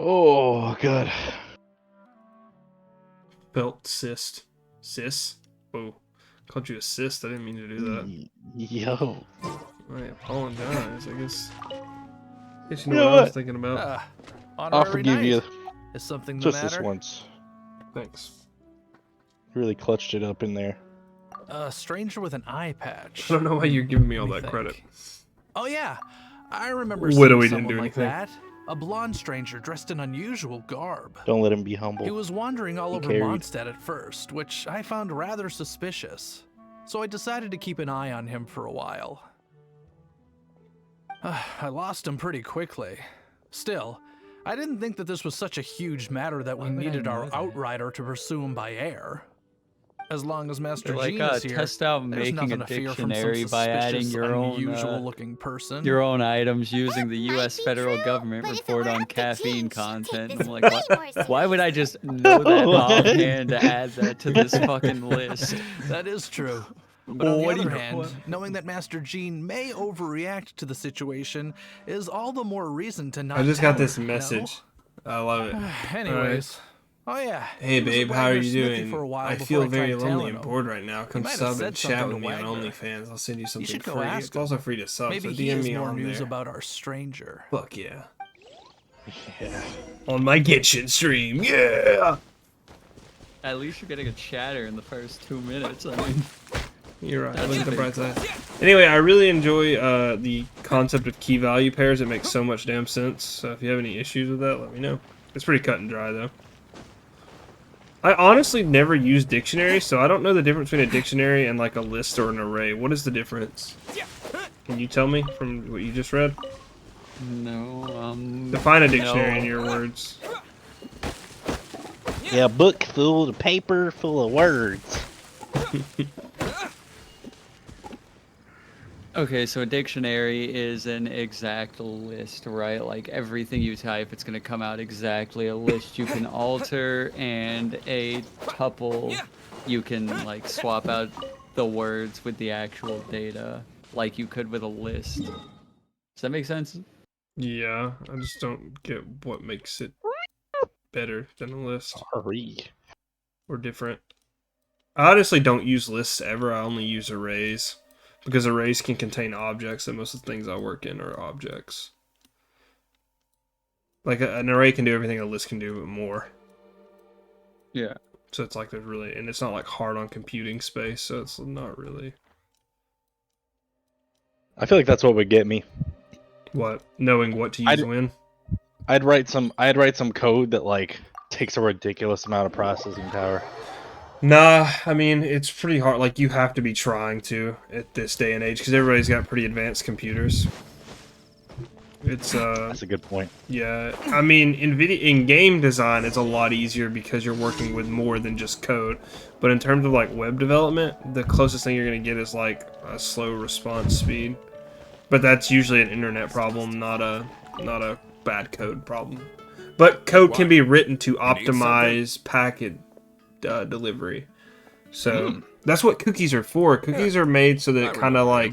Oh, God. Belt cyst. Sis? Oh. Called you a cyst. I didn't mean to do that. Yo. I apologize. I guess you You know know what I was what? thinking about. I'll Honorary forgive you knight. Is something the just this matter? once. Thanks. You really clutched it up in there. A stranger with an eye patch. I don't know why you're giving me all Let that me credit. think. Oh yeah, I remember Widowy seeing didn't someone do like anything. that. A blonde stranger dressed in unusual garb. Don't let him be humble. He was wandering all He over carried. Mondstadt at first, which I found rather suspicious. So I decided to keep an eye on him for a while. I lost him pretty quickly. Still, I didn't think that this was such a huge matter that we needed our outrider to pursue him by air. As long as Master Jean is here, test out there's making a nothing to fear from some dictionary by adding suspicious, unusual-looking person. your own items using the U.S. federal government report on caffeine content. I'm like, why would I just know that What? offhand to add that to this fucking list? That is true. But on the What do other you- hand, what? knowing that Master Jean may overreact to the situation is all the more reason to not I just got tell this her, message. I love it. Anyways, oh yeah. Hey he was a babe, how are Wagner you Smithy doing? for a while I before feel I very tried lonely tailing and him. bored right now. Come might have sub said and chat something with to me on Wagner. OnlyFans. I'll send you something should go free. ask It's him. also free to sub, Maybe so he DM has me more on news there. about our stranger. Fuck yeah. Yeah. On my GENSHIN stream, yeah! At least you're getting a chatter in the first 2 minutes. I mean, You're right. That's Look at the a bright big side. Anyway, I really enjoy the concept of key value pairs. It makes so much damn sense. So if you have any issues with that, let me know. It's pretty cut and dry, though. I honestly never use dictionaries, so I don't know the difference between a dictionary and like a list or an array. What is the difference? Can you tell me from what you just read? no, Define a dictionary no. in your words. Yeah, a book full of paper full of words. Okay, so a dictionary is an exact list, right? Like everything you type, it's gonna come out exactly a list you can alter, and a tuple, you can like swap out the words with the actual data, like you could with a list. Does that make sense? Yeah, I just don't get what makes it better than a list Sorry. or different. I honestly don't use lists ever. I only use arrays. Because arrays can contain objects, and most of the things I work in are objects. Like, an array can do everything a list can do, but more. Yeah. So it's like there's really... And it's not, like, hard on computing space, so it's not really... I feel like that's what would get me. What? Knowing what to use when? I'd write some code that like takes a ridiculous amount of processing power. Nah, I mean, it's pretty hard. Like, you have to be trying to at this day and age, because everybody's got pretty advanced computers. It's, That's a good point. yeah. I mean, in game design, it's a lot easier because you're working with more than just code. But in terms of, like, web development, the closest thing you're going to get is, like, a slow response speed. But that's usually an internet problem, not a bad code problem. But code can be written to optimize packet delivery. So that's what cookies are for. Cookies are made so that it kind of like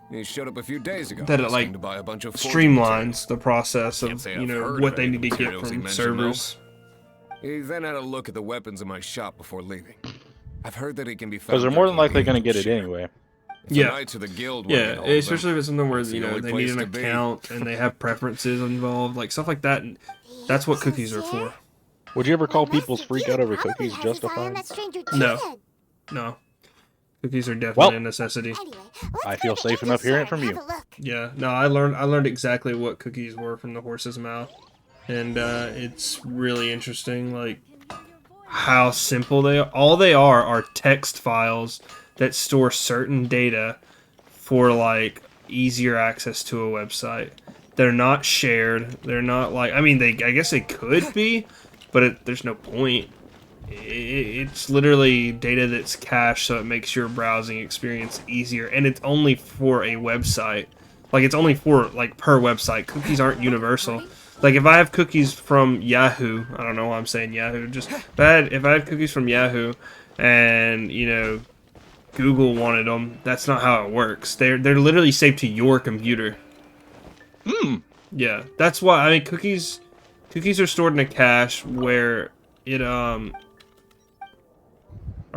He showed up a few days ago. that it asking like to buy a bunch of streamlines the process Can't of say you I've know heard what of they any need of to the get materials he from mentioned, though. servers. He then had a look at the weapons in my shop before leaving. I've heard that it can be found. Because they're more than likely going going to get it anyway. Yeah. Knights of the guild Yeah, will get especially if it's something where That's the you know only they need place an to be. account and they have preferences involved, like stuff like that. And that's what cookies are for. Would you ever call people's freak out over cookies justified? No. No, cookies are definitely a necessity. I feel safe enough hearing it from you. Yeah, no, I learned exactly what cookies were from the horse's mouth, and it's really interesting, like how simple they are. All they are text files that store certain data for like easier access to a website. They're not shared. They're not like, I mean, I guess they could be, but there's no point. It's literally data that's cached, so it makes your browsing experience easier, and it's only for a website. Like, it's only for, like, per website. Cookies aren't universal. Like, if I have cookies from Yahoo, I don't know why I'm saying Yahoo, just, if I have cookies from Yahoo, and, you know, Google wanted them, that's not how it works. They're literally saved to your computer. Hmm. Yeah, that's why, I mean, cookies Cookies are stored in a cache where it are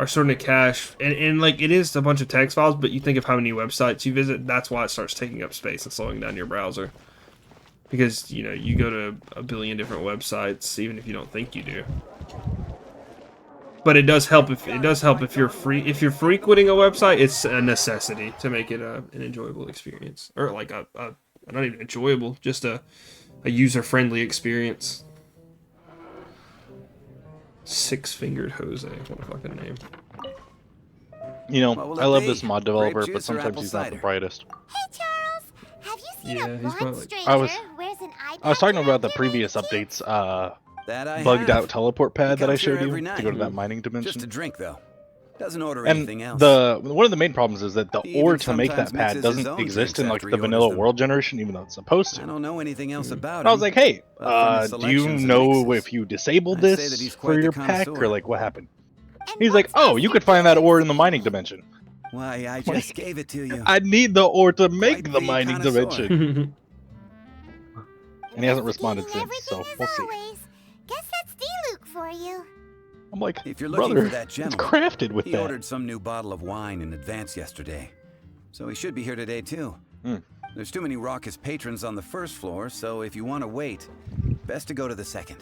stored in a cache, and like it is a bunch of text files, but you think of how many websites you visit, that's why it starts taking up space and slowing down your browser. Because, you know, you go to a billion different websites, even if you don't think you do. But it does help if you're frequenting a website, it's a necessity to make it an enjoyable experience, or like a not even enjoyable, just a user-friendly experience. Six-fingered Jose, what a fucking name. You know, What will I it love be? this mod developer, Grape but juice or sometimes apple he's not the cider? brightest. Hey Charles, have you seen Yeah, a he's blonde probably- stranger I was- who wears an eye I was patch talking about around the him previous and keeps- updates, That I bugged have. out teleport pad that I comes here showed you every to night. go to that mining Just a dimension. drink, though. Doesn't order And anything else. one of the main problems is that the He ore even to make that sometimes mixes pad his doesn't own exist drinks in like after the he orders vanilla them. world generation, even though it's supposed I to. don't know anything else about I him. was like, hey, But from his do you selections and know mixes, if you disabled I'd say that this he's for quite the your pack, or connoisseur. like what happened? And He's like, what's oh, you Mr. could find that Gibbons ore in the doing? mining dimension. Why, I just gave it to you. I need the ore to make Quite the the mining connoisseur. dimension. And he hasn't responded Investigating since, so everything we'll as see. always. Guess that's D-Luke for you. I'm like, If you're looking brother, for that it's gentleman, crafted with he that. ordered some new bottle of wine in advance yesterday. So he should be here today, too. Hmm. There's too many raucous patrons on the first floor, so if you want to wait, best to go to the second.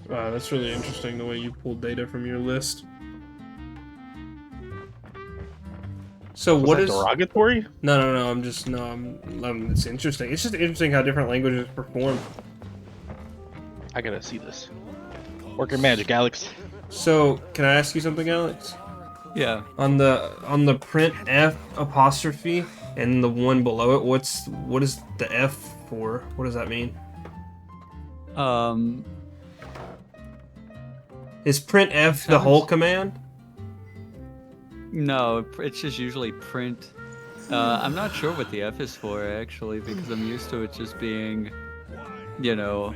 Wow, that's really interesting the way you pulled data from your list. So Was what that is derogatory? No, it's interesting. It's just interesting how different languages perform. I gotta see this. Work your magic, Alex. So, can I ask you something, Alex? Yeah. On the print F apostrophe and the one below it, what is the F for? What does that mean? Is print F the whole command? No, it's just usually print. I'm not sure what the F is for, actually, because I'm used to it just being, you know,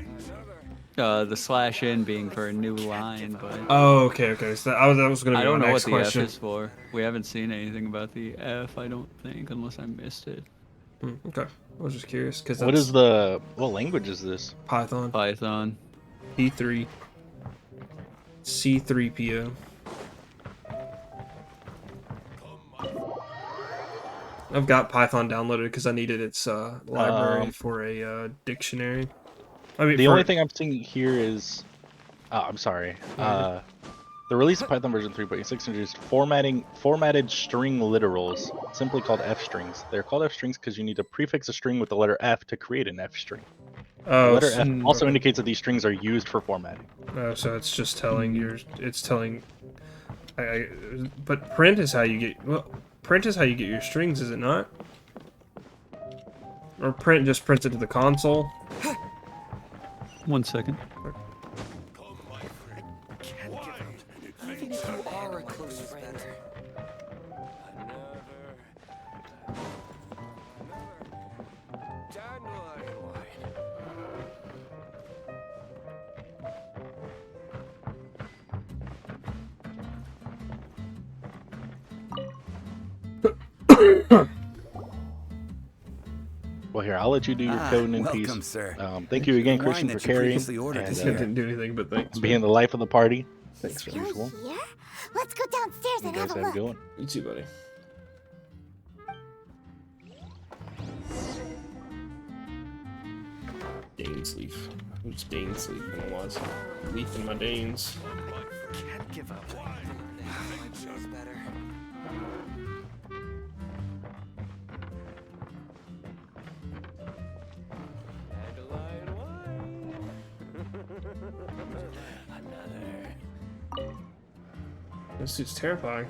the /n being for a new line, but Oh, okay. So that was gonna be I don't my know next what the question. F is for. We haven't seen anything about the F, I don't think, unless I missed it. Okay, I was just curious because What language is this? Python Python. P3 C3PO. I've got Python downloaded because I needed its library for a dictionary. I mean, The only thing I'm seeing here is, oh, I'm sorry. The release of Python version 3.6 introduced formatted string literals, simply called F strings. They're called F strings because you need to prefix a string with the letter F to create an F string. The letter F also indicates that these strings are used for formatting. Oh, so it's just telling but print is how you get print is how you get your strings, is it not? Or print just prints it to the console. 1 second. Well, here, I'll let you do your coding in peace. Welcome, sir. Thank you again, The Christian, wine for that you carrying previously ordered is I here. didn't do anything but thanks. being the life of the party. Thanks, as You're usual. here? Let's go downstairs You and guys have a have a look. good one. You too, buddy. Dainsleif. Who's Dainsleif and was? Leaf in my Danes. Can't give up. This dude's terrifying.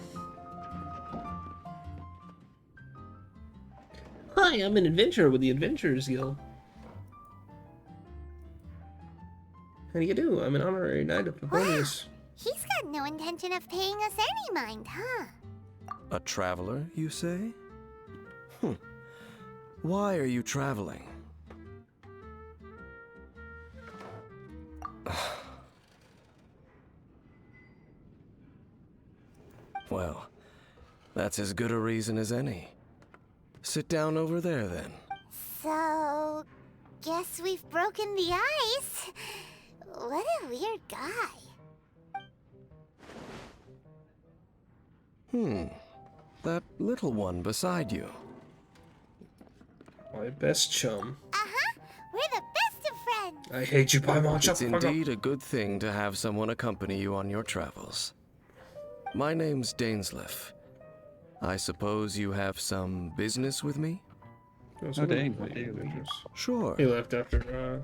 Hi, I'm an adventurer with the Adventurers Guild. How do you do? I'm an honorary knight of Pavonius. He's got no intention of paying us any mind, huh? A traveler, you say? Why are you traveling? Well, that's as good a reason as any. Sit down over there, then. So, Guess we've broken the ice. What a weird guy. That little one beside you. My best chum. Uh-huh. We're the best of friends. I hate you, Paimon. Shut It's the fuck up. indeed a good thing to have someone accompany you on your travels. My name's Dainsleif. I suppose you have some business with me? Dane. Sure. He left after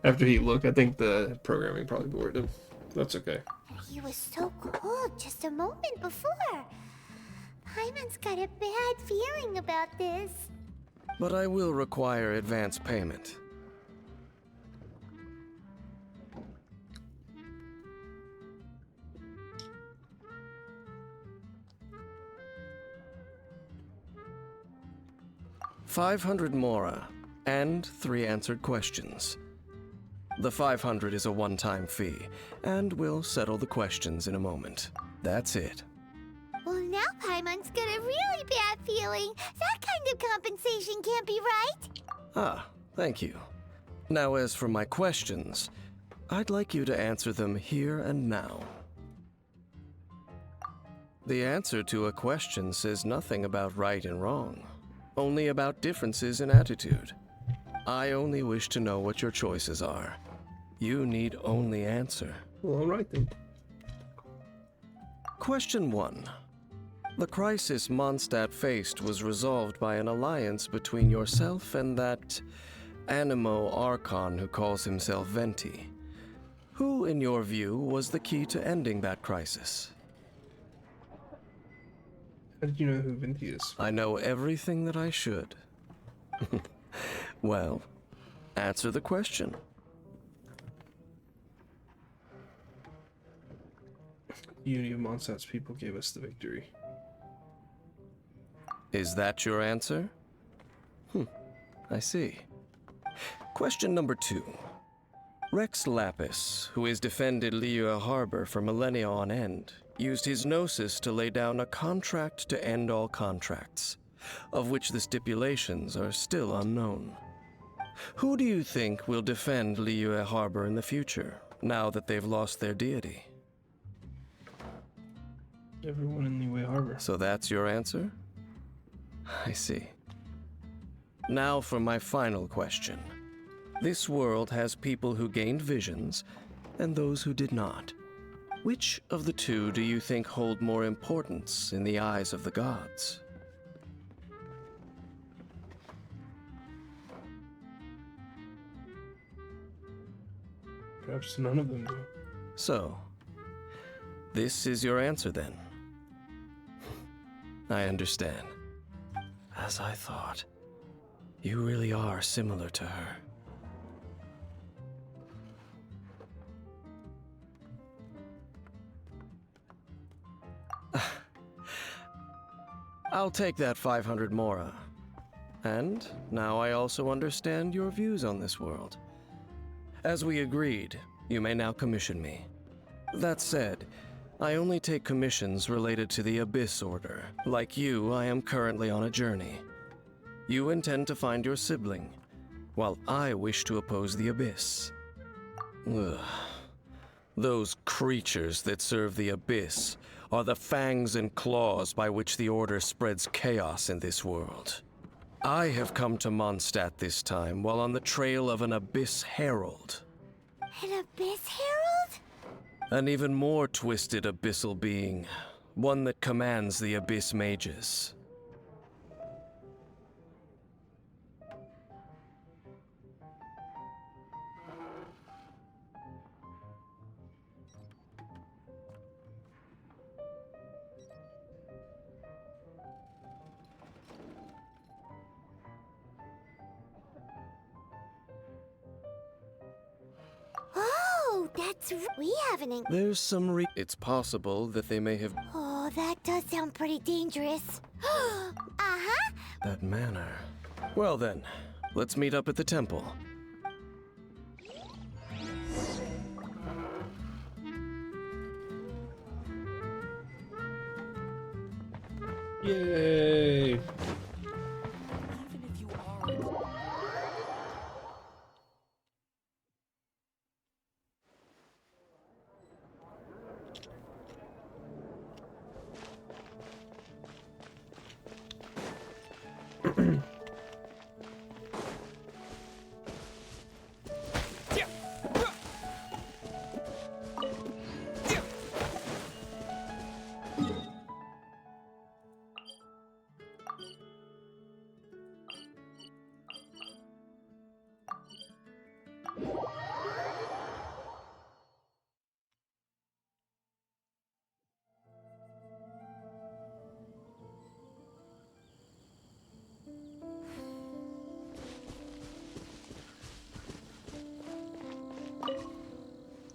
after he looked. I think the programming probably bored him. That's okay. He was so cold just a moment before. Paimon's got a bad feeling about this. But I will require advance payment. $500 mora and 3 answered questions. The 500 is a one-time fee, and we'll settle the questions in a moment. That's it. Well, now Paimon's got a really bad feeling. That kind of compensation can't be right. Ah, thank you. Now as for my questions, I'd like you to answer them here and now. The answer to a question says nothing about right and wrong, only about differences in attitude. I only wish to know what your choices are. You need only answer. Well, all right then. Question 1. The crisis Mondstadt faced was resolved by an alliance between yourself and that Animo Archon who calls himself Venti. Who, in your view, was the key to ending that crisis? How did you know who Venti is? I know everything that I should. Well, answer the question. Unity of Mondstadt's people gave us the victory. Is that your answer? I see. Question number 2. Rex Lapis, who has defended Liyue Harbor for millennia on end, used his gnosis to lay down a contract to end all contracts, of which the stipulations are still unknown. Who do you think will defend Liyue Harbor in the future, now that they've lost their deity? Everyone in Liyue Harbor. So that's your answer? I see. Now for my final question. This world has people who gained visions, and those who did not. Which of the two do you think hold more importance in the eyes of the gods? Perhaps none of them do. So, this is your answer then? I understand. As I thought. You really are similar to her. I'll take that 500 mora. And now I also understand your views on this world. As we agreed, you may now commission me. That said, I only take commissions related to the Abyss Order. Like you, I am currently on a journey. You intend to find your sibling, while I wish to oppose the Abyss. Ugh. Those creatures that serve the Abyss are the fangs and claws by which the Order spreads chaos in this world. I have come to Mondstadt this time while on the trail of an Abyss Herald. An Abyss Herald? An even more twisted abyssal being, one that commands the Abyss Mages. Oh, that's... We haven't... There's some It's possible that they may have... Oh, that does sound pretty dangerous. Uh-huh. That manner. Well then, let's meet up at the temple. Yay!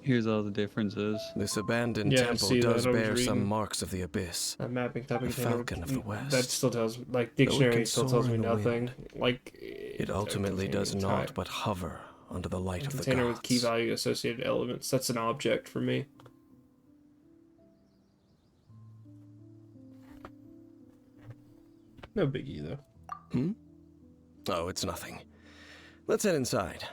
Here's all the differences. This abandoned Yeah, I temple see that. does I was bear some reading. marks of the abyss. That mapping topic The container, Falcon of the West. That still tells, like, Though it dictionary can still soar tells me in the nothing. wind, Like, It ultimately does not but hover under the light of the container gods. with key value associated elements. That's an object for me. No biggie though. Hmm? Oh, it's nothing. Let's head inside.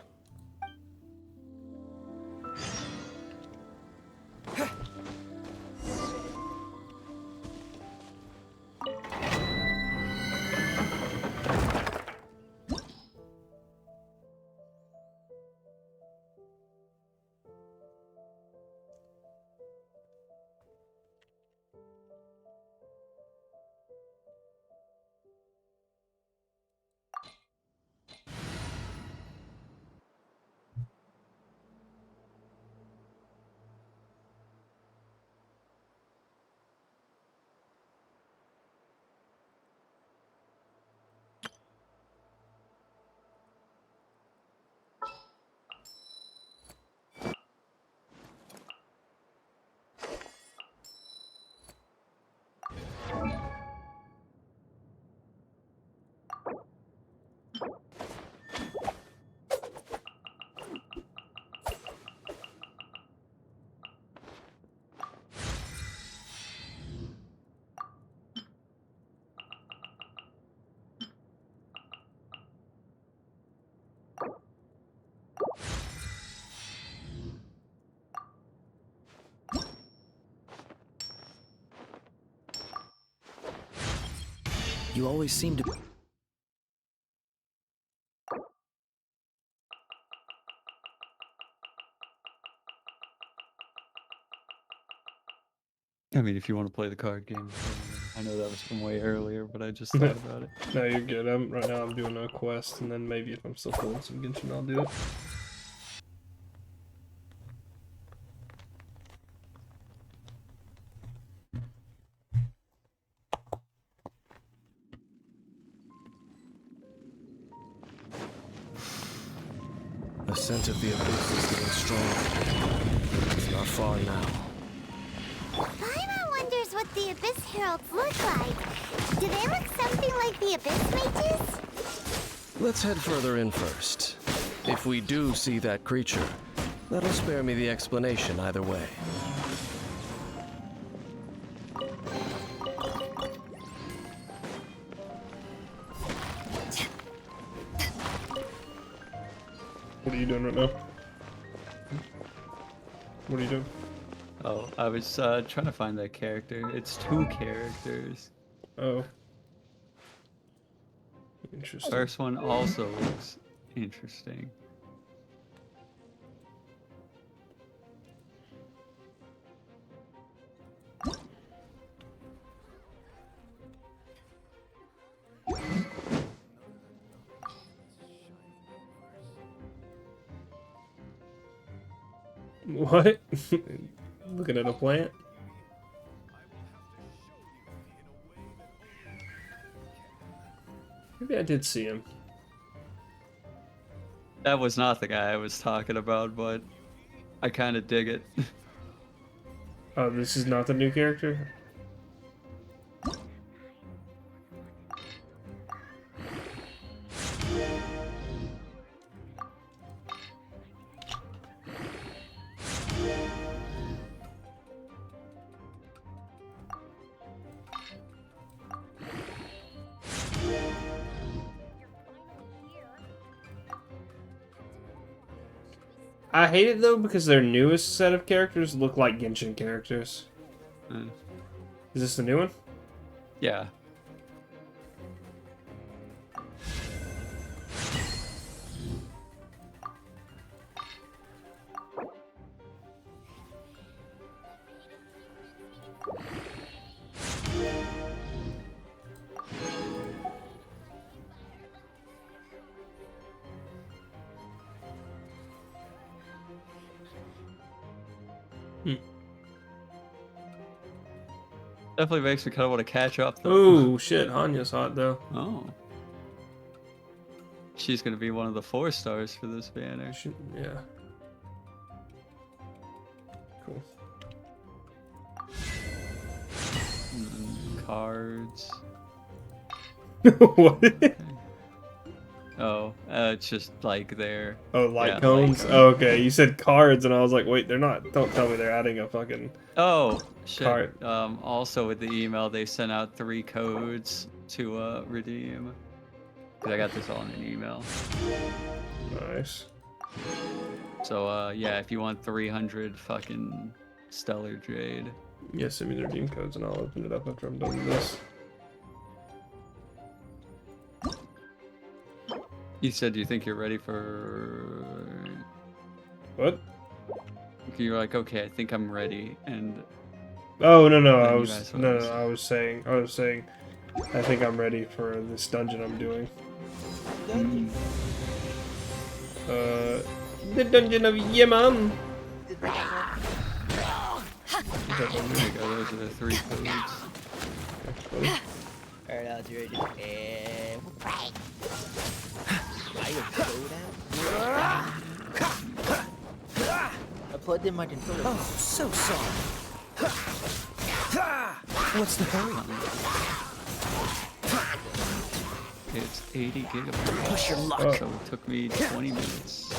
You always seem to... I mean, if you want to play the card game. I know that was from way earlier, but I just thought about it. No, you're good. Right now I'm doing a quest, and then maybe if I'm still pulling some Genshin, I'll do it. The scent of the abyss is getting stronger. It's not far now. Paimon wonders what the Abyss Heralds look like. Do they look something like the Abyss Mages? Let's head further in first. If we do see that creature, that'll spare me the explanation either way. What are you doing right now? What are you doing? Oh, I was trying to find that character. It's 2 characters. Oh. Interesting. First one also looks interesting. What? Looking at a plant? Maybe I did see him. That was not the guy I was talking about, but I kind of dig it. Oh, this is not the new character? I hate it though because their newest set of characters look like Genshin characters. Is this the new one? Yeah. Definitely makes me kind of want to catch up. Though. Oh shit, Hanya's hot though. Oh. She's gonna be one of the 4 stars for this banner. Yeah. Cool. Cards. What? Oh, it's just like they're. Oh, light yeah, cones? light Oh, okay, you said cards, and I was like, wait, they're not. Don't tell me they're adding a fucking. Oh, shit. Card. Also with the email, they sent out 3 codes to redeem. Cause I got this all in an email. Nice. So yeah, if you want 300 fucking stellar jade. Yeah, send me the redeem codes, and I'll open it up after I'm done with this. You said you think you're ready for. What? You're like, okay, I think I'm ready, and. Oh no no, Then I you was asked what no I no, was- I was saying, I think I'm ready for this dungeon I'm doing. The dungeon of Yemen. There you go. Those are the 3 codes. Alright, Alex, you ready? And I plugged in my controller. Oh, so sorry. What's the hurry? It's 80 gigabytes. Push your luck. So it took me 20 minutes.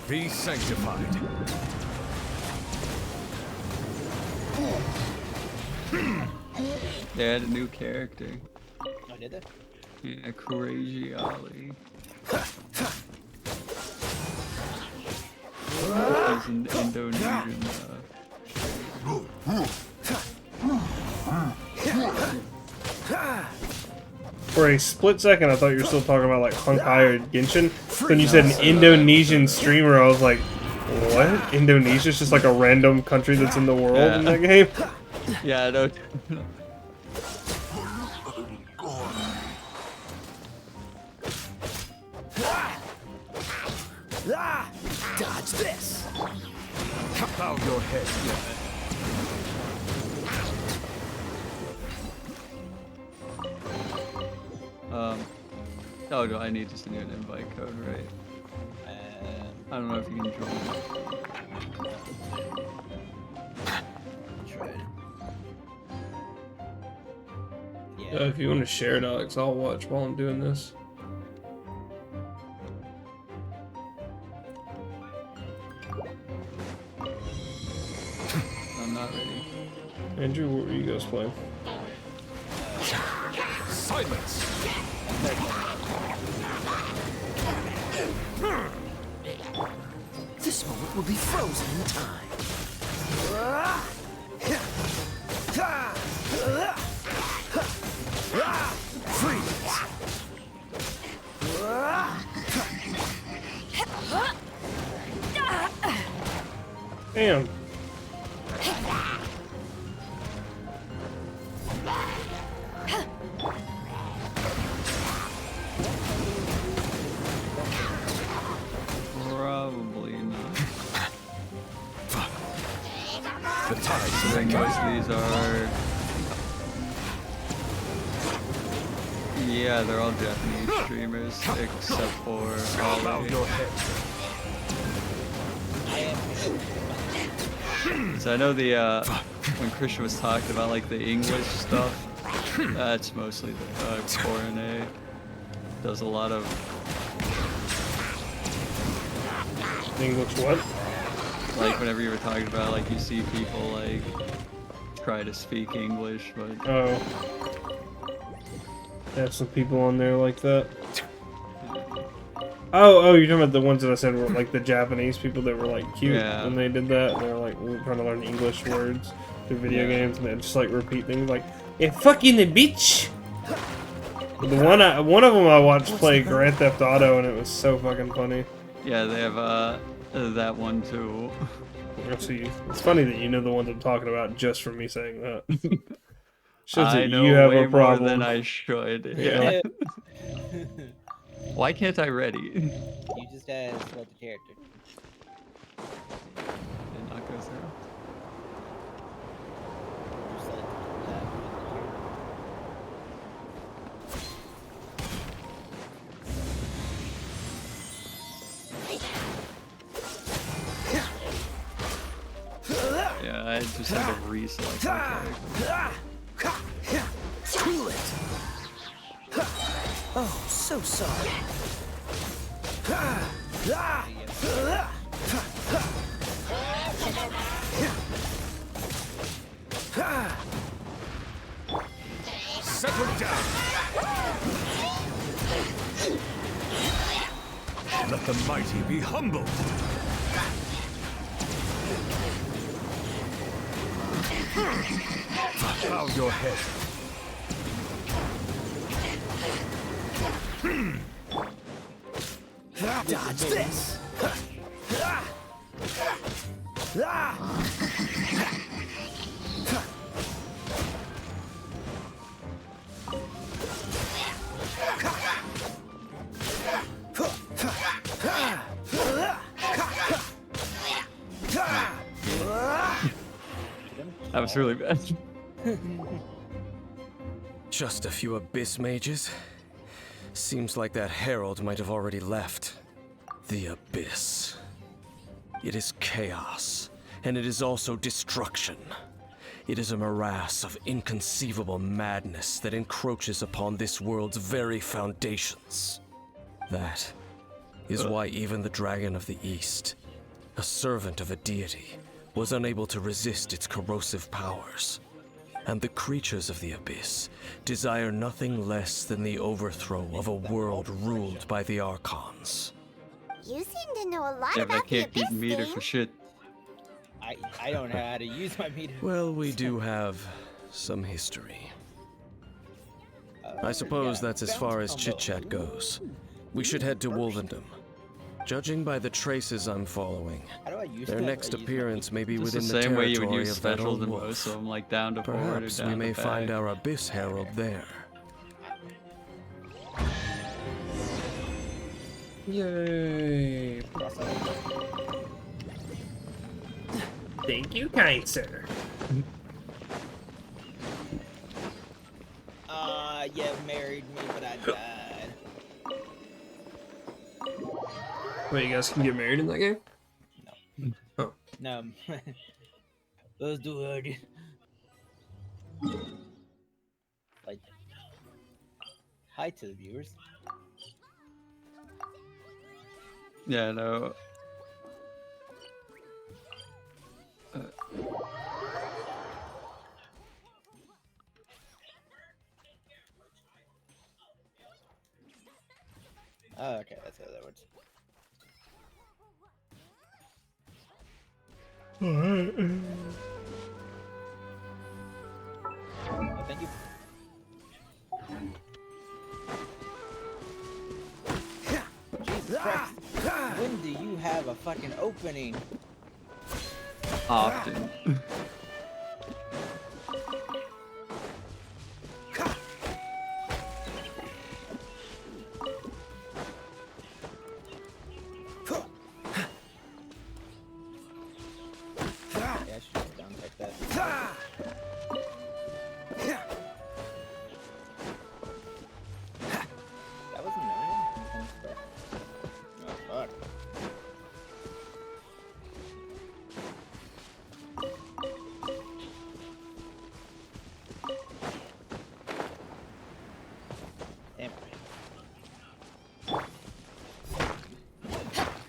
Be sanctified. They had a new character. Oh, did they? Yeah, Crazy Ali. He's an Indonesian. For a split second, I thought you were still talking about like Honkai or Genshin. Then you said an Indonesian streamer. I was like, what? Indonesia's just like a random country that's in the world in that game? Yeah, I know. Dodge this. Bow your head. Oh, do I need to send you an invite code, right? I don't know if you can join. Try it. If you want to share it, Alex, I'll watch while I'm doing this. I'm not ready. Andrew, what were you guys playing? Silence. This moment will be frozen in time. Freeze. Damn. Probably not. The tides I think most of these are. Yeah, they're all Japanese streamers, except for bow Ali. your head. So I know the when Christian was talking about like the English stuff, that's mostly the Corone. Does a lot of English what? like whenever you were talking about like you see people like try to speak English, but Oh. They have some people on there like that. Oh, you're talking about the ones that I said were like the Japanese people that were like cute Yeah. when they did that. They're like, we're trying to learn English words through video games, and they just like repeat things like, "Yeah, fucking the bitch." The one of them I watched play Grand Theft Auto, and it was so fucking funny. yeah, they have that one too. See, it's funny that you know the ones I'm talking about just from me saying that. Shows I that know you have way a problem. more than I should. Yeah. Yeah. Why can't I ready? You just select the character. Did not go through. You select Yeah, I just had to reselect my character. Cool it. Oh, so sorry. Settle down. Let the mighty be humbled. Bow your head. Dodge this. That was really bad. Just a few abyss mages? Seems like that herald might have already left. The abyss. It is chaos, and it is also destruction. It is a morass of inconceivable madness that encroaches upon this world's very foundations. That is why even the Dragon of the East, a servant of a deity, was unable to resist its corrosive powers. And the creatures of the abyss desire nothing less than the overthrow of a world ruled by the Archons. You seem to know a lot Yeah, about I can't the keep Abyss meter game. for shit. I don't know how to use my meter. Well, we do have some history. I suppose that's as far as chit-chat goes. We should head to Wolvendom. Judging by the traces I'm following, How do I use their that? next I use my appearance may be Just within the the same way you would territory use of that specials old in wolf. most of them, like down to forward or Perhaps down we may to find back. our Abyss Herald there. Yay. Thank you, kind sir. You married me, but I died. Wait, you guys can get married in that game? No. Let's do it. Like, hi to the viewers. Yeah, no. Oh, okay, that's how that works. Oh, thank you. Jesus Christ. When do you have a fucking opening? Often. Yeah, I should just down like that. That wasn't known. Oh, fuck. Damn.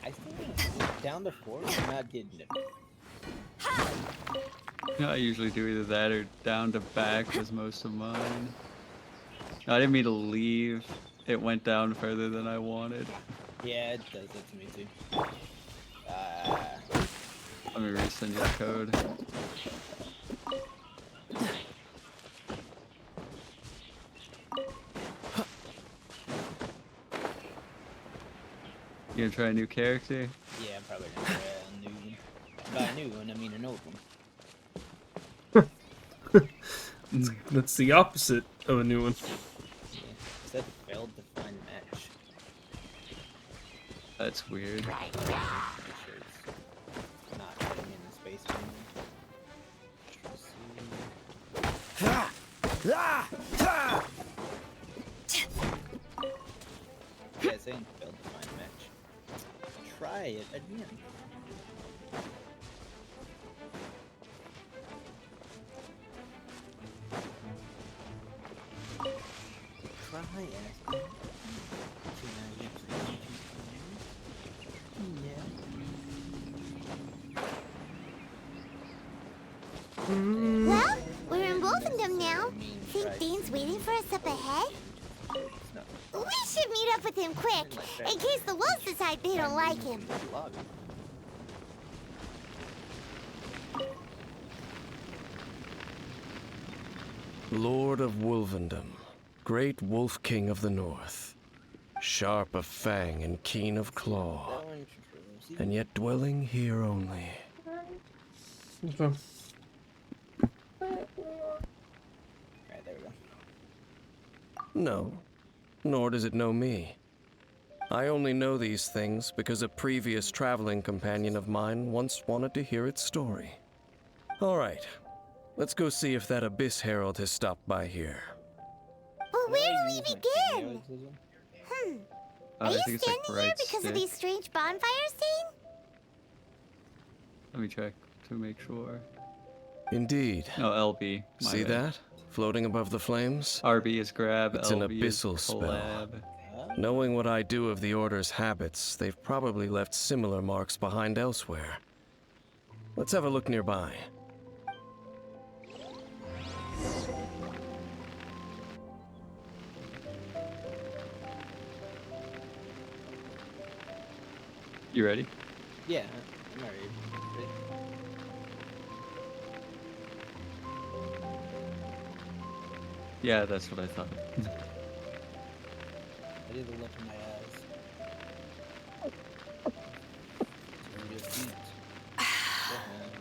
I still down to 4. I'm not getting it. I usually do either that or down to back was most of mine. I didn't mean to leave. It went down further than I wanted. Yeah, it does that to me too. Let me resend you the code. You gonna try a new character? Yeah, I'm probably gonna try a new one. By a new one, I mean an old one. That's the opposite of a new one. Yeah, said failed to find match. That's weird. Make sure it's not getting in the space anymore. You guys ain't built to find match. Try it again. Try it. Well, we're in Wolfendom now. Think Dane's waiting for us up ahead? We should meet up with him quick, in case the wolves decide they don't like him. Lord of Wolvendom, great wolf king of the north, sharp of fang and keen of claw, and yet dwelling here only. Alright, there we go. No, nor does it know me. I only know these things because a previous traveling companion of mine once wanted to hear its story. All right, let's go see if that Abyss Herald has stopped by here. Well, where do we begin? Are you I think it's standing like here right because of stick. these strange bonfires, Dane? Let me check to make sure. Indeed. No, LB. my See bad. that? Floating above the flames? RB is grab, It's an LB is abyssal spell. collab. Knowing what I do of the Order's habits, they've probably left similar marks behind elsewhere. Let's have a look nearby. You ready? Yeah, I'm already ready. Yeah, that's what I thought. I did the look in my eyes. Turn your feet. Your hands.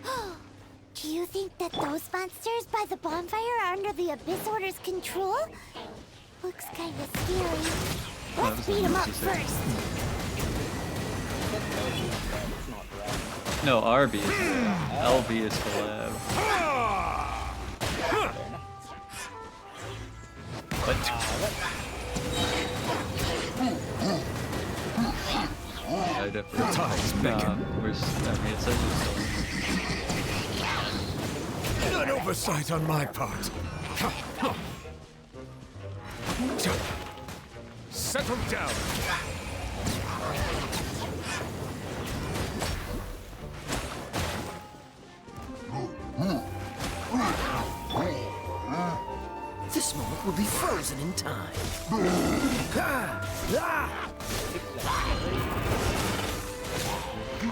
Ah. Do you think that those monsters by the bonfire are under the Abyss Order's control? Looks kind of scary. Let's beat them up first. No, RB is grab. LB is collab. I definitely. We're. I mean, it says we're still. An oversight on my part. Settle down. This moment will be frozen in time.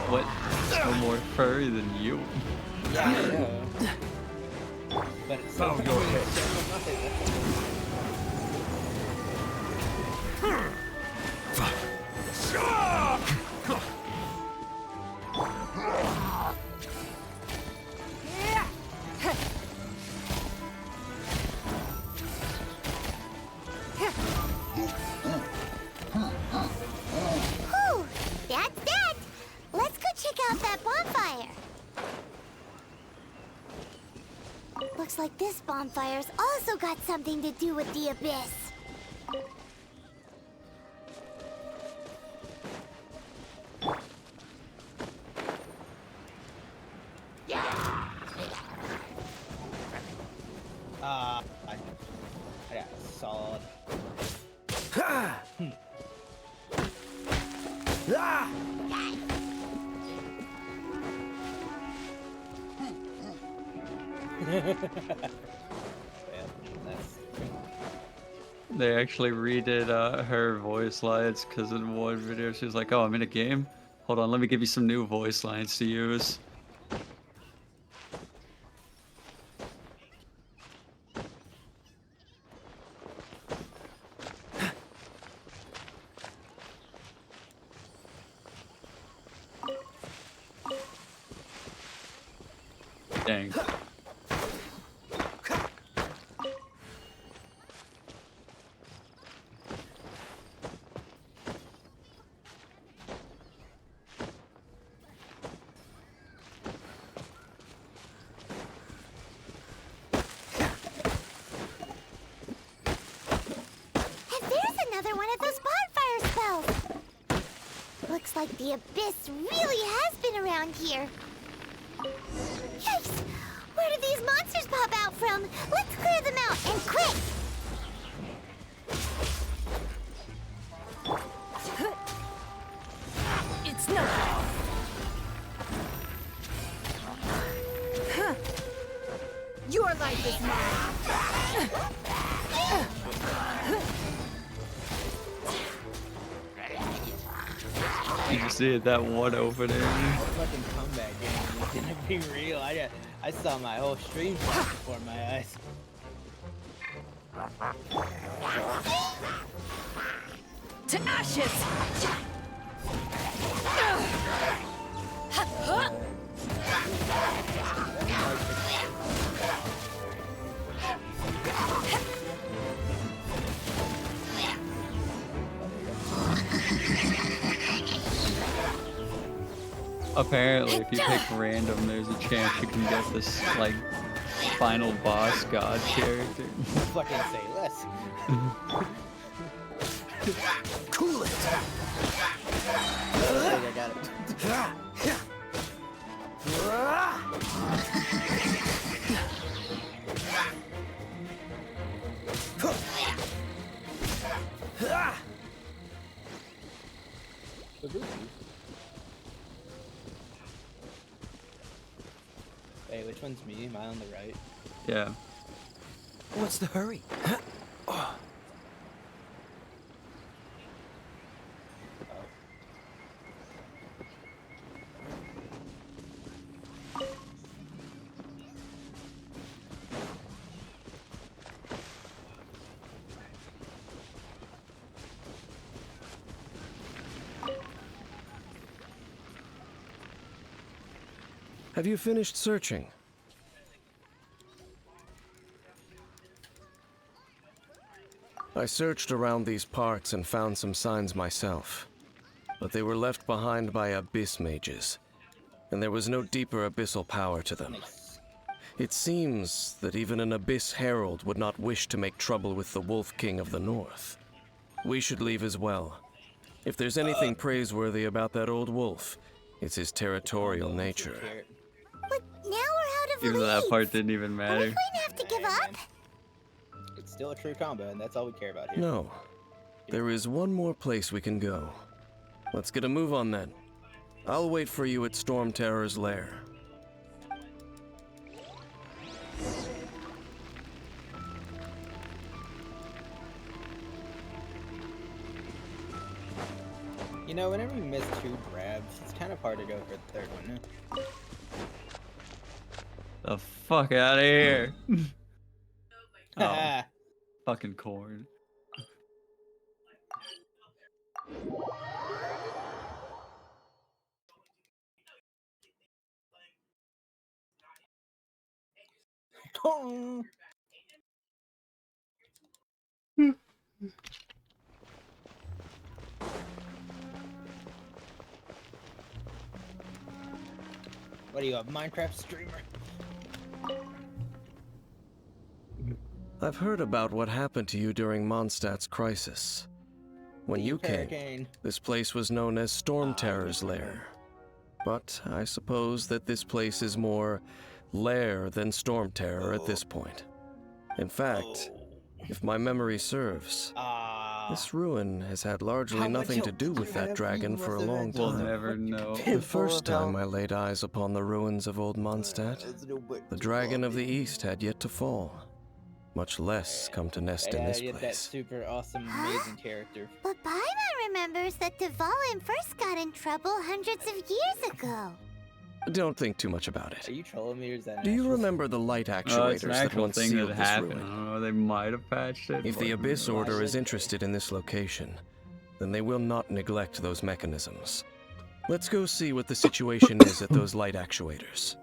What? No more furry than you. Yeah, I know. But it's so Bow your head. Whew, that's that. Let's go check out that bonfire. Looks like this bonfire's also got something to do with the Abyss. I got a solid. They actually redid her voice lines because in one video she was like, "Oh, I'm in a game. Hold on, let me give you some new voice lines to use." Dang. Looks like the abyss really has been around here. Yikes! Where did these monsters pop out from? Let's clear them out, and quick! It's no problem. Huh. Your life is mine. Did you see it? That one opening. Fucking comeback game. Didn't be real. I saw my whole stream flash before my eyes. To ashes. Apparently, if you pick random, there's a chance you can get this, like, final boss god character. Fucking say less. Cool it. I got it. Hey, which one's me? Am I on the right? Yeah. What's the hurry? Have you finished searching? I searched around these parts and found some signs myself, but they were left behind by abyss mages, and there was no deeper abyssal power to them. It seems that even an abyss herald would not wish to make trouble with the Wolf King of the North. We should leave as well. If there's anything praiseworthy about that old wolf, it's his territorial nature. But now we're out of Even though that leads. part didn't even Are we matter. going to have to give up? It's still a true combo, and that's all we care about here. No. There is one more place we can go. Let's get a move on then. I'll wait for you at Storm Terror's lair. You know, whenever you miss 2 grabs, it's kind of hard to go for the third one. No? The fuck out of here. Oh, fucking corn. What are you, a Minecraft streamer? I've heard about what happened to you during Mondstadt's crisis. When you came, Hurricane. this place was known as Storm Terror's lair. But I suppose that this place is more lair than Storm Terror at this point. In fact, if my memory serves, this ruin has had largely nothing to do with that dragon for a long We'll time. never know. The first time I laid eyes upon the ruins of old Mondstadt, the dragon of the east had yet to fall, much less come to nest in this Get that place. super awesome, amazing character. But Paimon remembers that Dvalin first got in trouble hundreds of years ago. Don't think too much about Are it. you trolling me or is that an Do you actual- remember the light Oh, it's actuators an that actual once thing sealed that this happened. I ruin? don't know, they might have patched it. If the but- Abyss Order is interested in this location, then they will not neglect those mechanisms. Let's go see what the situation is at those light actuators.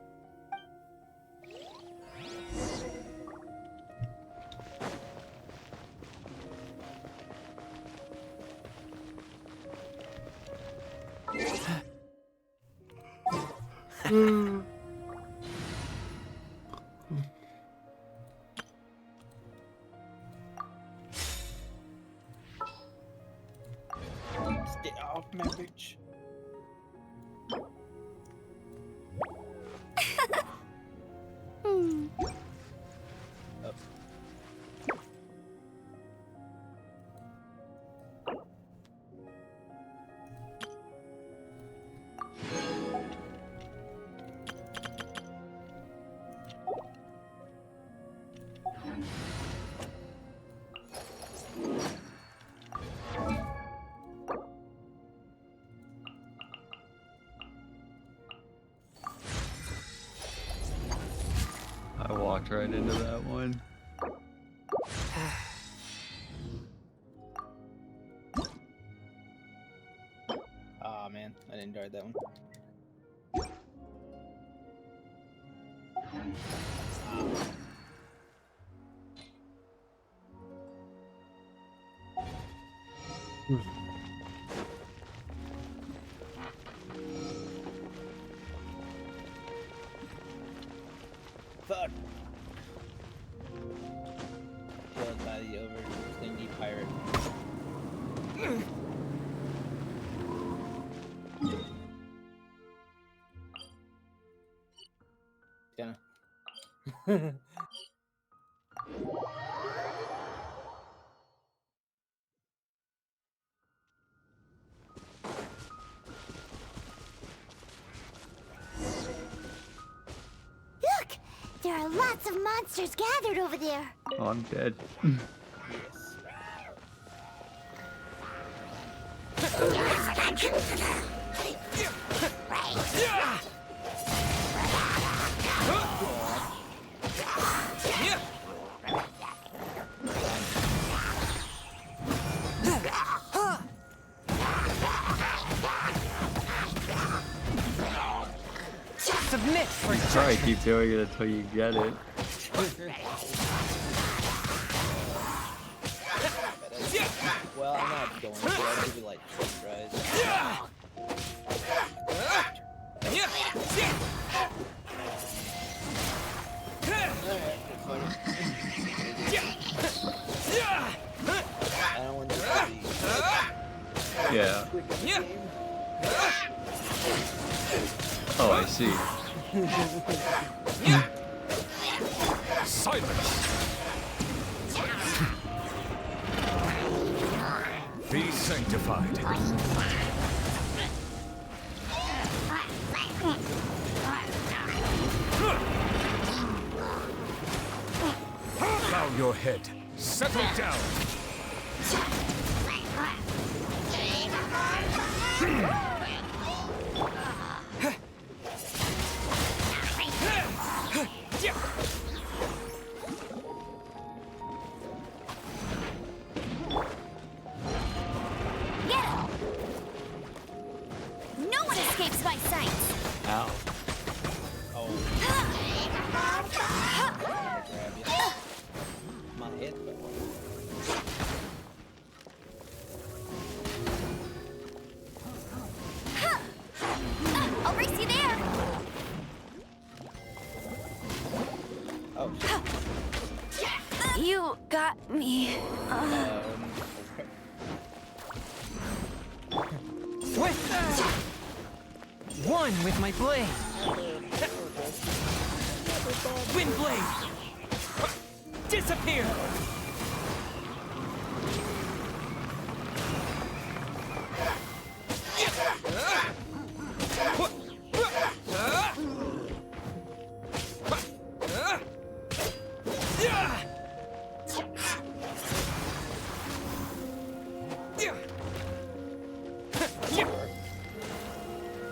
Stay off my bitch. Up. I walked right into that one. Aw, man, I didn't dart that one. Fuck! Killed by the overthingy pirate. Gonna. Look! There are lots of monsters gathered over there. Oh, I'm dead. Submit for Sorry, keep doing it until you get it. Well, I'm not going to. I'll give you like 2 tries. I don't want this to be. Yeah. Oh, I see. Silence! Be sanctified. Bow your head. Settle down. No one escapes my sight. Ow. Oh. Grab you. My head. I'll race you there. Oh. You got me. Swift! One with my blade. Wind blade. Disappear.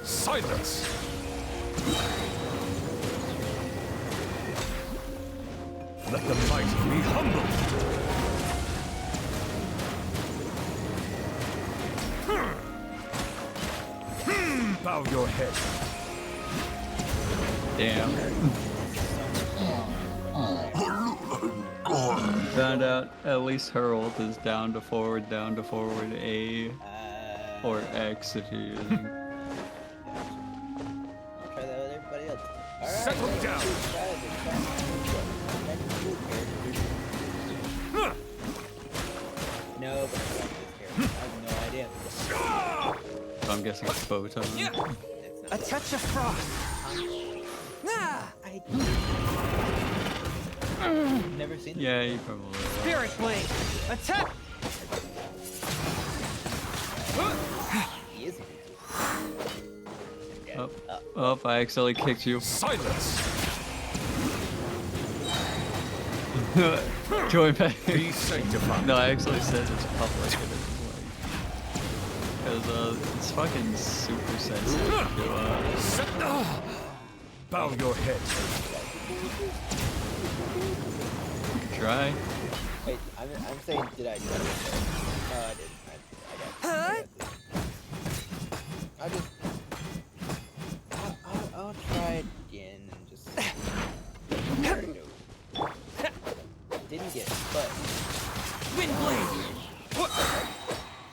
Silence! Let the mighty be humbled! Bow your head. Damn. Found out at least her ult is down to forward, A, or X if you're using. I'll try that with everybody. Settle down. No, but I like this character. I have no idea. So I'm guessing it's Photon. A touch of frost. I've never seen this. Yeah, you probably will. Spirit blade. Attack. He is. Oh, oh, I accidentally kicked you. Silence. Join back. Be sanctified. No, I actually said it's public. Because it's fucking super sensitive to Bow your head. try. Wait, I'm saying, did I do it? No, I didn't. I'll try it again and just. Didn't get it, but. Windblade.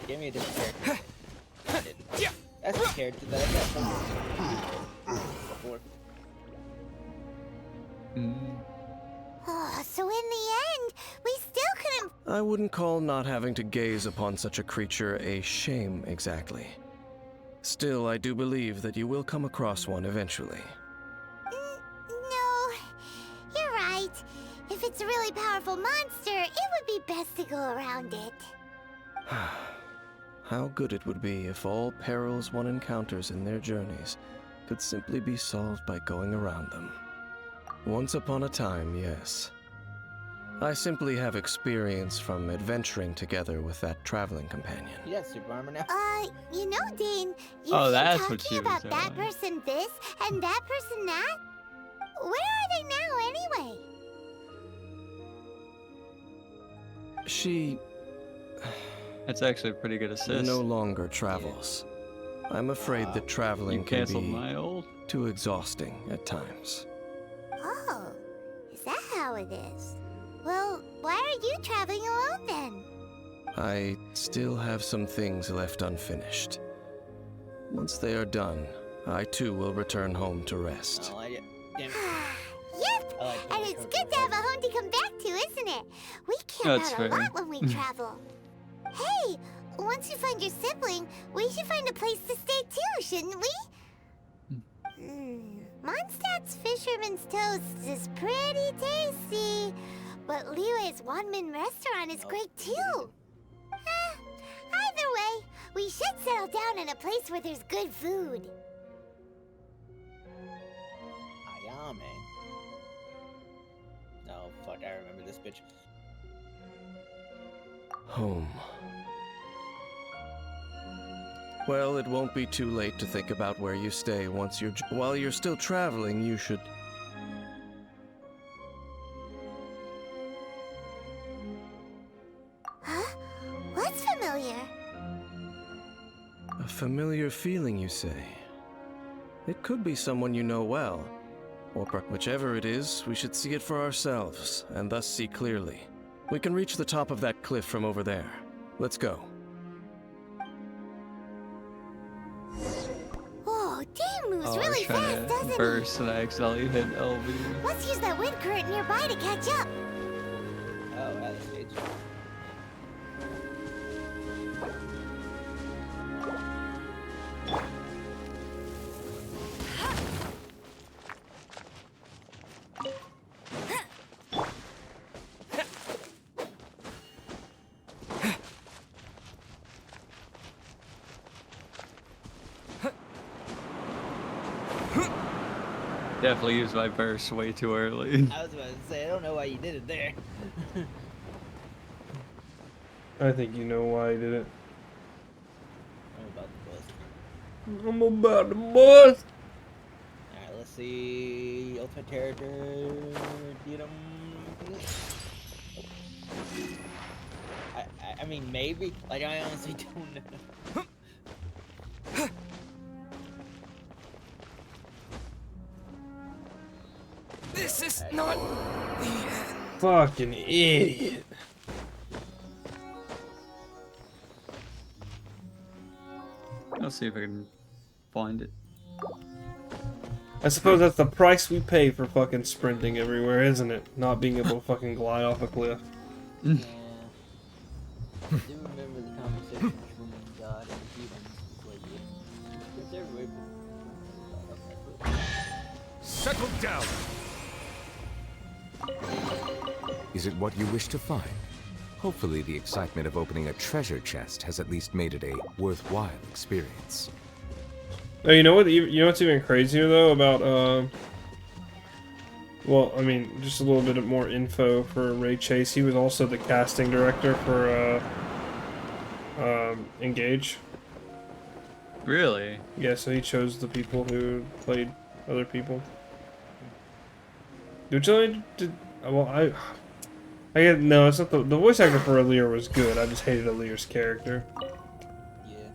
Give me a different character. I didn't. That's the character that I got before. Oh, so in the end, we still couldn't. I wouldn't call not having to gaze upon such a creature a shame exactly. Still, I do believe that you will come across one eventually. No, you're right. If it's a really powerful monster, it would be best to go around it. How good it would be if all perils one encounters in their journeys could simply be solved by going around them. Once upon a time, yes. I simply have experience from adventuring together with that traveling companion. You got super armor now? You know, Dane, you've Oh, been that's what talking she was about that doing. person this and that person that. Where are they now, anyway? She That's actually a pretty good assist. no longer travels. I'm afraid that traveling You can canceled be my old. too exhausting at times. Oh, is that how it is? Well, why are you traveling alone then? I still have some things left unfinished. Once they are done, I too will return home to rest. Oh, I did. Damn it. Yep, I like and it's good to have a home to come back to, isn't it? We camp That's out fair. a lot when we travel. Hey, once you find your sibling, we should find a place to stay too, shouldn't we? Mondstadt's Fisherman's Toast is pretty tasty, but Liyue's one-man restaurant is great too. Either way, we should settle down in a place where there's good food. Ayame. Oh, fuck, I remember this bitch. Home. Well, it won't be too late to think about where you stay once while you're still traveling, you should... Huh? What's familiar? A familiar feeling, you say? It could be someone you know well. Or whichever it is, we should see it for ourselves, and thus see clearly. We can reach the top of that cliff from over there. Let's go. Oh, Dane moves Oh, I was really trying fast, doesn't to he? burst and I accidentally hit LB. Let's use that wind current nearby to catch up. Oh, wow, this stage. Definitely used my burst way too early. I was about to say, I don't know why you did it there. I think you know why I did it. I'm about to bust. I'm about to bust. Alright, let's see. Ultimate character. Get him. I mean, maybe. Like, I honestly don't know. This is not the end. Fucking idiot. I'll see if I can find it. I suppose that's the price we pay for fucking sprinting everywhere, isn't it? Not being able to fucking glide off a cliff. Yeah. I do remember the conversation between God and humans. It's like, yeah, it's everywhere. But Settle down! Is it what you wish to find? Hopefully the excitement of opening a treasure chest has at least made it a worthwhile experience. Oh, you know what? You know what's even crazier though about well, I mean, just a little bit of more info for Ray Chase. He was also the casting director for Engage. Really? Yeah, so he chose the people who played other people. Which I did. Well, I get no. It's not the voice actor for Aaliyah was good. I just hated Aaliyah's character.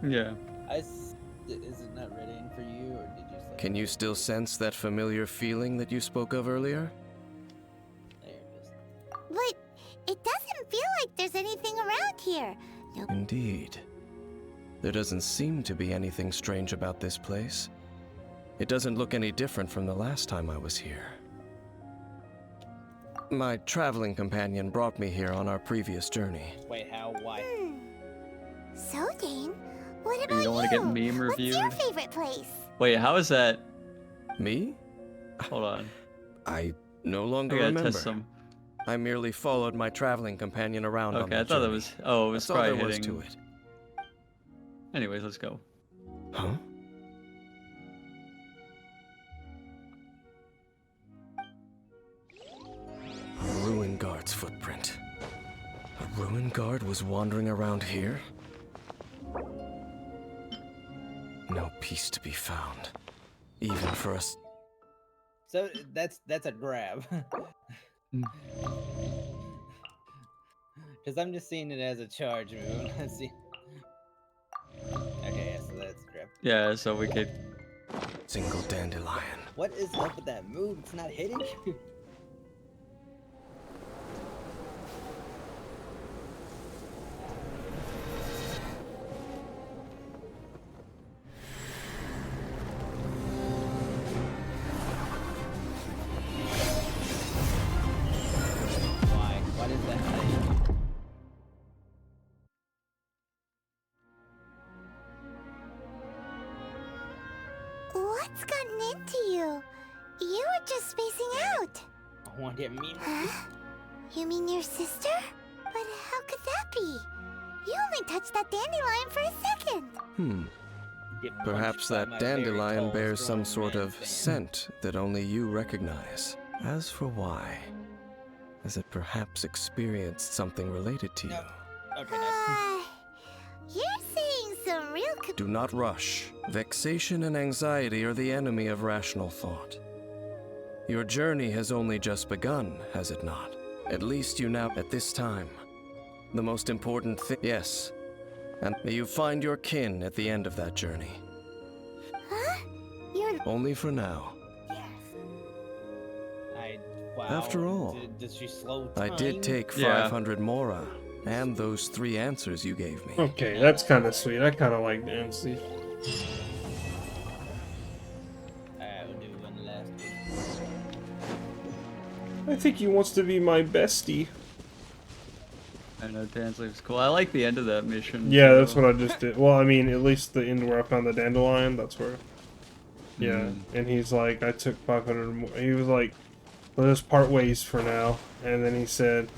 Yeah. is it not ready in for you, or did you say? Can you still sense that familiar feeling that you spoke of earlier? There it is. But it doesn't feel like there's anything around here. Nope. Indeed. There doesn't seem to be anything strange about this place. It doesn't look any different from the last time I was here. My traveling companion brought me here on our previous journey. Wait, how? Why? So, Dane, what about You don't want to get meme What's reviewed? your favorite place? Wait, how is that? Me? Hold on. I no longer I gotta remember. test some. I merely followed my traveling companion around on Okay, that I thought that journey. was. Oh, it was That's all probably there was hitting. to it. Anyways, let's go. Huh? A ruin guard's footprint. A ruin guard was wandering around here? No peace to be found. Even for us. So that's a grab. Because I'm just seeing it as a charge move. Let's see. Okay, yeah, so that's a grab. Yeah, so we could. Single dandelion. What is up with that move? It's not hitting. Why? Why does that say? What's gotten into you? You were just spacing out. I want to get mean. Huh? You mean your sister? But how could that be? You only touched that dandelion for a second. Get Perhaps punched by that my very dandelion tall, bears some strong sort man of fan. scent that only you recognize. As for why, has it perhaps experienced something related to you? Okay, nice. You're saying some real Do not rush. Vexation and anxiety are the enemy of rational thought. Your journey has only just begun, has it not? At least you now, at this time. The most important thing, yes. And may you find your kin at the end of that journey. Huh? You're Only for now. Wow. After all, Does she slow I time? did take 500 mora, and those 3 answers you gave me. Okay, that's kind of sweet. I kind of like Dainsleif. Alright, we'll do one last I think he wants to be my bestie. I know Dainsleif's cool. I like the end of that mission. Yeah, that's what I just did. Well, I mean, at least the end where I found the dandelion, that's where. Yeah, and he's like, I took 500 more. He was like, let us part ways for now. And then he said,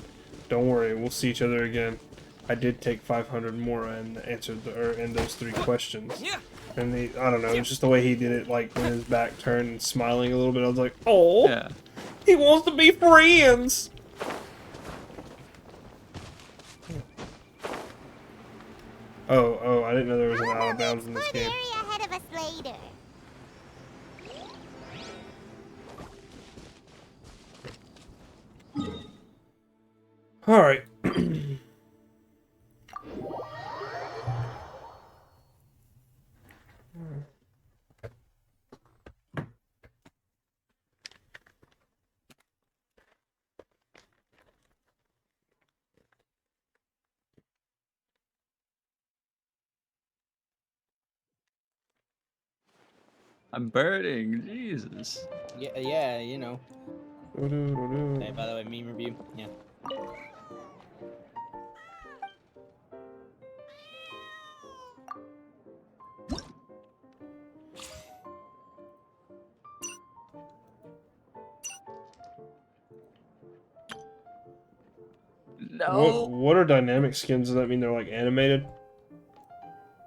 don't worry, we'll see each other again. I did take 500 more and answered in those 3 questions. And I don't know, it's just the way he did it, like with his back turned and smiling a little bit. I was like, oh, yeah. He wants to be friends. Oh, I didn't know there was an out of bounds in this game. area ahead of us later. Alright. I'm burning. Jesus. Yeah, you know. Hey, by the way, meme review. Yeah. No. What are dynamic skins? Does that mean they're like animated?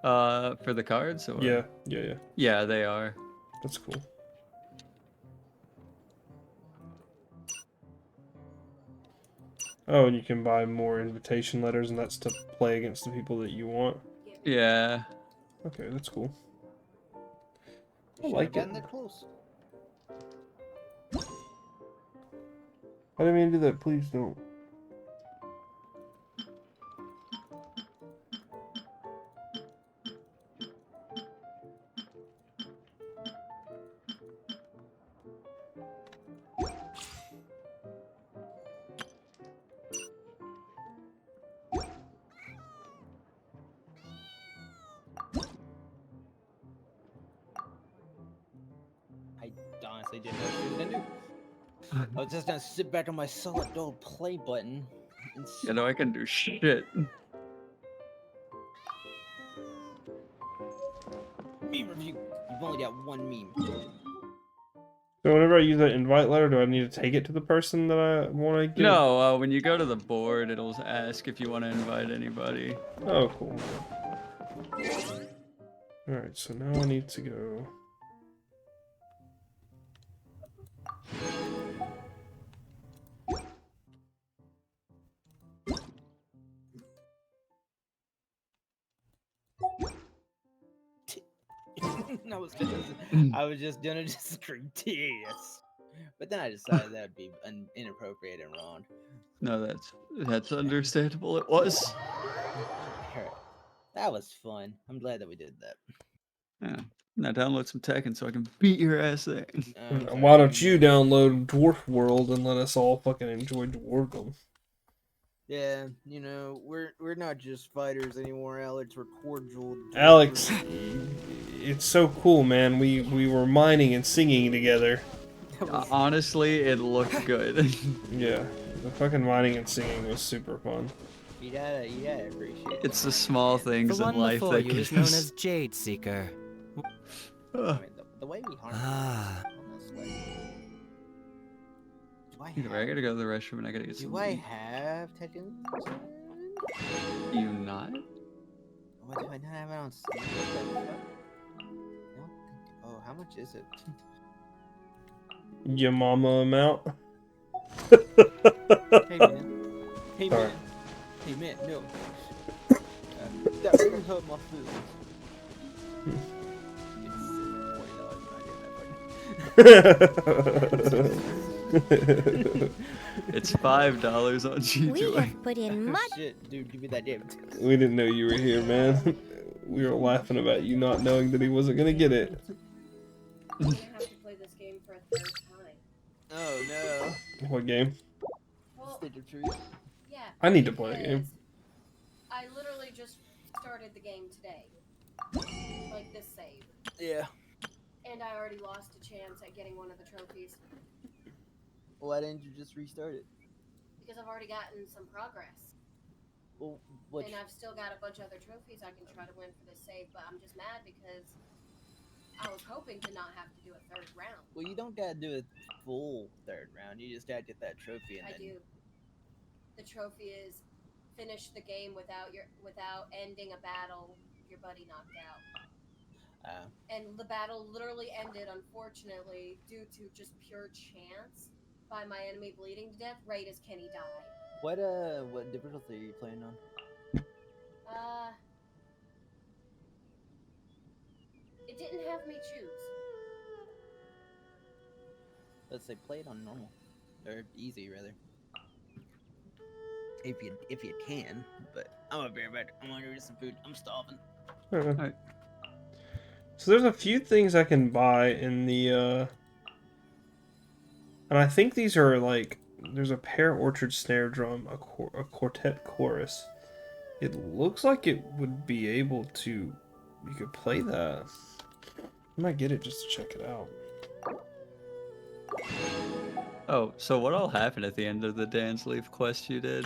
For the cards or? Yeah. Yeah, they are. That's cool. Oh, and you can buy more invitation letters, and that's to play against the people that you want. Yeah. Okay, that's cool. I Should've like it. gotten that close. I didn't mean to do that. Please don't. I honestly didn't know what she was gonna do. I was just gonna sit back on my solid gold play button. And You know, I can do shit. meme review. You've only got one meme. So whenever I use that invite letter, do I need to take it to the person that I want to get? No, when you go to the board, it'll ask if you want to invite anybody. Oh, cool. Alright, so now I need to go... I was just gonna just scream yes, but then I decided that would be inappropriate and wrong. No, that's understandable. It was. Alright. That was fun. I'm glad that we did that. Yeah. Now download some Tekken so I can beat your ass there. Why don't you download Dwarf World and let us all fucking enjoy Dwarfdom? Yeah, you know, we're not just fighters anymore, Alex. We're cordial. Alex, it's so cool, man. We were mining and singing together. Honestly, it looked good. Yeah, the fucking mining and singing was super fun. You gotta appreciate it. It's the small things The in one life before that you is known as Jade Seeker. I mean, the way we harm Ah. Either I gotta go to the restroom and I gotta get Do some. I have Tekken? You not? Why do I not have it on Steam? Oh, how much is it? Your mama amount. Hey man. Hey Sorry. man. Hey man, no. That really hurt my feelings. It's $5 on We G2A. have put in much. Shit, dude, give me that damn. We didn't know you were here, man. We were laughing about you not knowing that he wasn't gonna get it. I'm gonna have to play this game for a third time. Oh no. What game? Well, State of truth. yeah. I need to play a game. I literally just started the game today. Like this save. Yeah. And I already lost a chance at getting one of the trophies. Why didn't you just restart it? Because I've already gotten some progress. Well, what? And I've still got a bunch of other trophies I can try to win for this save, but I'm just mad because I was hoping to not have to do a third round. Well, you don't gotta do a full third round. You just gotta get that trophy and I then. do. The trophy is finish the game without ending a battle, your buddy knocked out. And the battle literally ended, unfortunately, due to just pure chance by my enemy bleeding to death right as Kenny died. What difficulty are you playing on? It didn't have me choose. Let's say play it on normal. Or easy, rather. If you can, but I'm gonna be right back. I'm gonna go get some food. I'm starving. Alright. So there's a few things I can buy in the, and I think these are like, there's a pear orchard snare drum, a quartet chorus. It looks like it would be able to, you could play that. I might get it just to check it out. Oh, so what all happened at the end of the Dainsleif quest you did?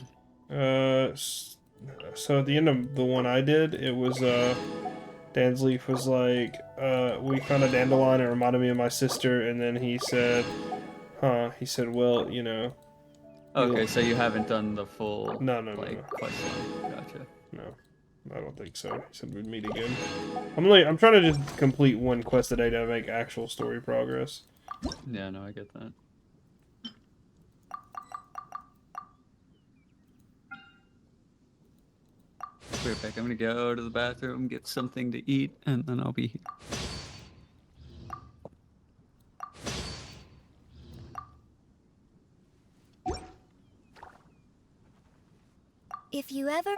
So at the end of the one I did, it was Dainsleif was like, we found a dandelion. It reminded me of my sister, and then he said, "Huh?" He said, "Well, you know." Okay, so you haven't done the full No. quest line. Gotcha. No, I don't think so. He said we'd meet again. I'm trying to just complete one quest a day to make actual story progress. Yeah, no, I get that. Be right back. I'm gonna go to the bathroom, get something to eat, and then I'll be here. If you ever...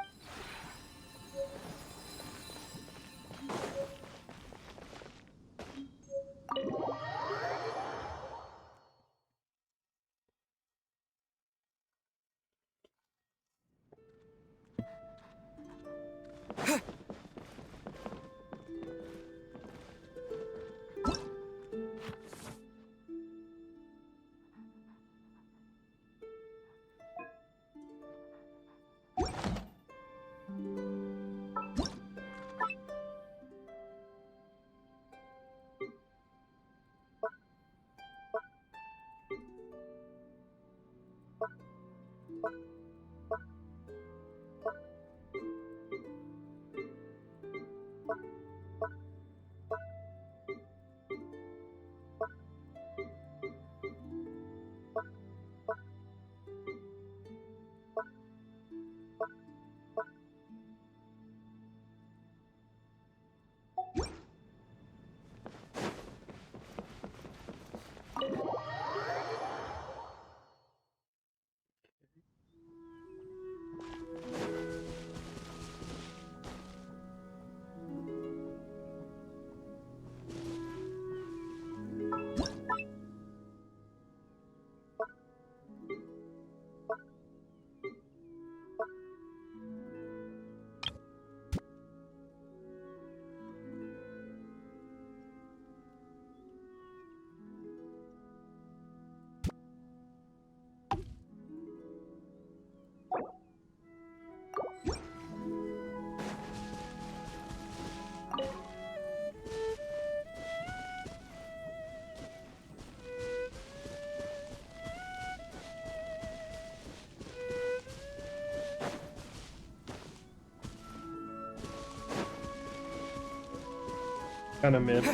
Kind of mid.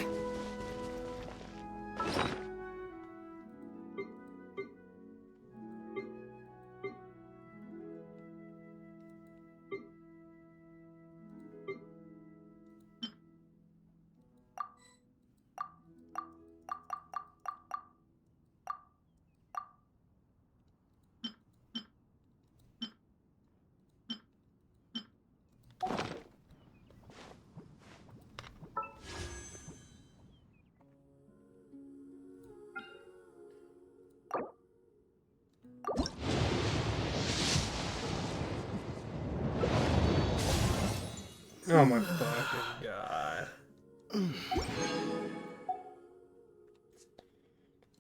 Oh my fucking god.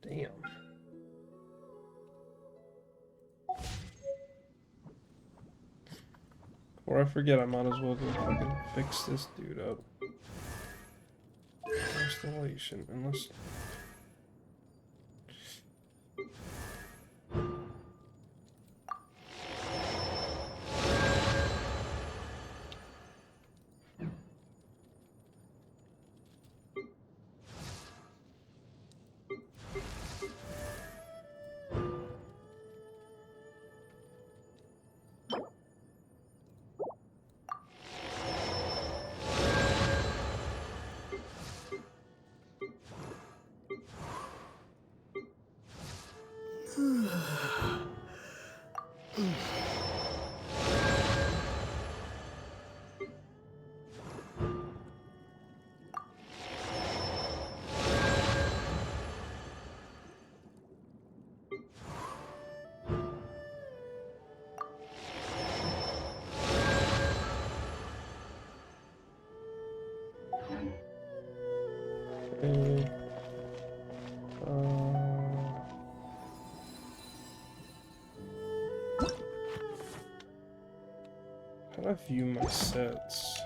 Damn. Before I forget, I might as well go fucking fix this dude up. Installation, unless... Okay. How do I view my sets?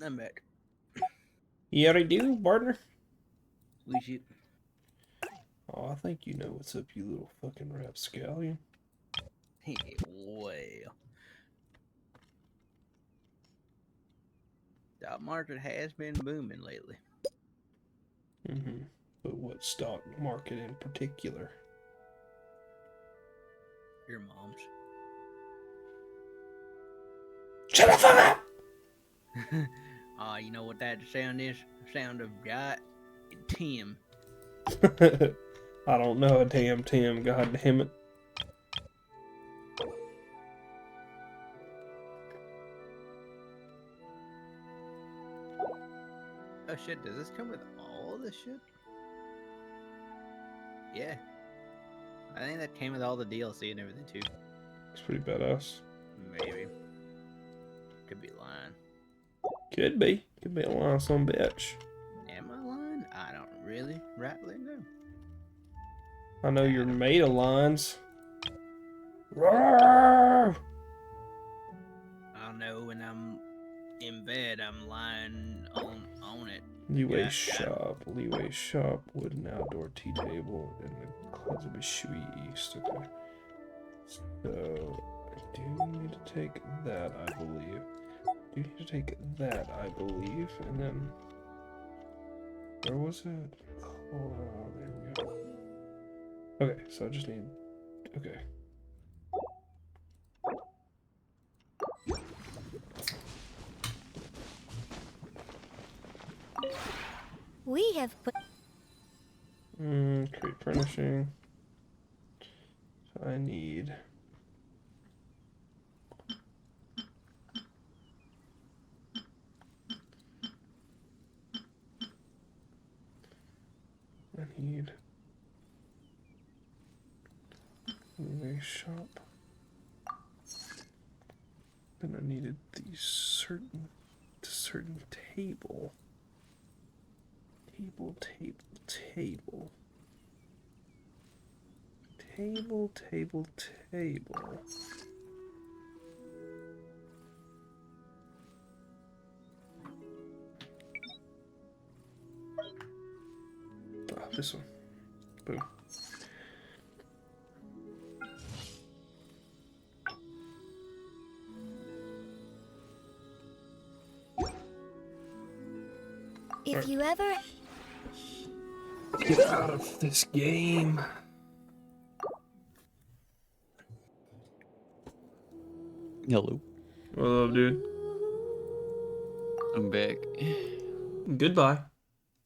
I'm back. You already do, partner? We should. Oh, I think you know what's up, you little fucking rapscallion. Well. Stock market has been booming lately. Mm-hmm. But what stock market in particular? Your mom's. Shut the fuck up! You know what that sound is? The sound of God and Tim. I don't know a damn Tim, god damn it. Oh shit, does this come with all this shit? Yeah. I think that came with all the DLC and everything too. It's pretty badass. Maybe. Could be lying. Could be. Could be a lying son bitch. Am I lying? I don't really rightly know. I know you're made of lines. Roar! I know when I'm in bed, I'm lying on it. Leeway shop, wooden outdoor tea table, and the clouds of Shui East. Okay. So, I do need to take that, I believe. Do need to take that, I believe, and then... Where was it? Oh, there we go. Okay, so I just need... Okay. We have put... Create furnishing. So I need... Leeway shop. Then I needed the certain table. Table. Ah, this one. Boom. If you ever... Get out of this game. Hello. What up, dude? I'm back. Goodbye.